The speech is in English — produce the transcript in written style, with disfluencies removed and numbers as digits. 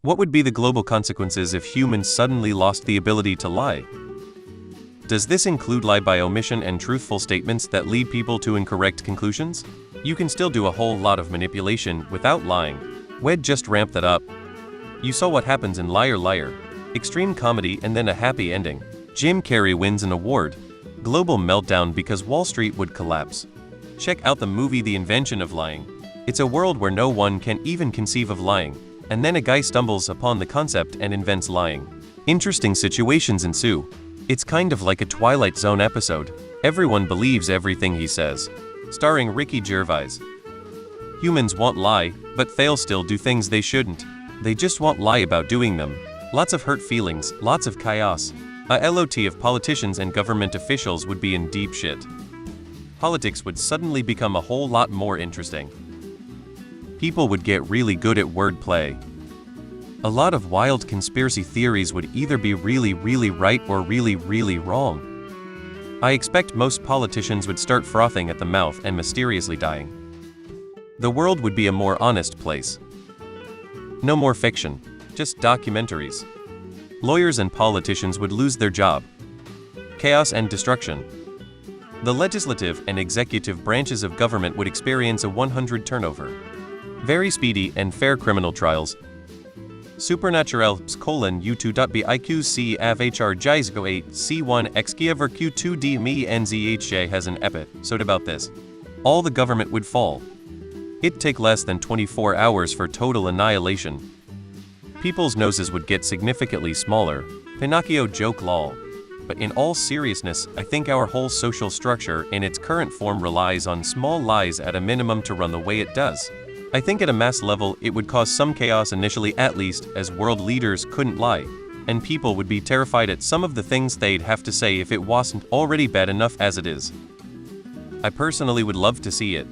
What would be the global consequences if humans suddenly lost the ability to lie? Does this include lie by omission and truthful statements that lead people to incorrect conclusions? You can still do a whole lot of manipulation without lying. We'd just ramp that up. You saw what happens in Liar Liar. Extreme comedy and then a happy ending. Jim Carrey wins an award. Global meltdown because Wall Street would collapse. Check out the movie The Invention of Lying. It's a world where no one can even conceive of lying, and then a guy stumbles upon the concept and invents lying. Interesting situations ensue. It's kind of like a Twilight Zone episode. Everyone believes everything he says. Starring Ricky Gervais. Humans won't lie, but they'll still do things they shouldn't. They just won't lie about doing them. Lots of hurt feelings, lots of chaos. A lot of politicians and government officials would be in deep shit. Politics would suddenly become a whole lot more interesting. People would get really good at wordplay. A lot of wild conspiracy theories would either be really right or really wrong. I expect most politicians would start frothing at the mouth and mysteriously dying. The world would be a more honest place. No more fiction, just documentaries. Lawyers and politicians would lose their job. Chaos and destruction. The legislative and executive branches of government would experience a 100 turnover. Very speedy and fair criminal trials. Supernatural U2.BIQC FHR JISGO 8 C1 XGIVR Q2D ME NZHJ has an episode about this. All the government would fall. It'd take less than 24 hours for total annihilation. People's noses would get significantly smaller. Pinocchio joke lol. But in all seriousness, I think our whole social structure in its current form relies on small lies at a minimum to run the way it does. I think at a mass level it would cause some chaos initially, at least, as world leaders couldn't lie, and people would be terrified at some of the things they'd have to say if it wasn't already bad enough as it is. I personally would love to see it.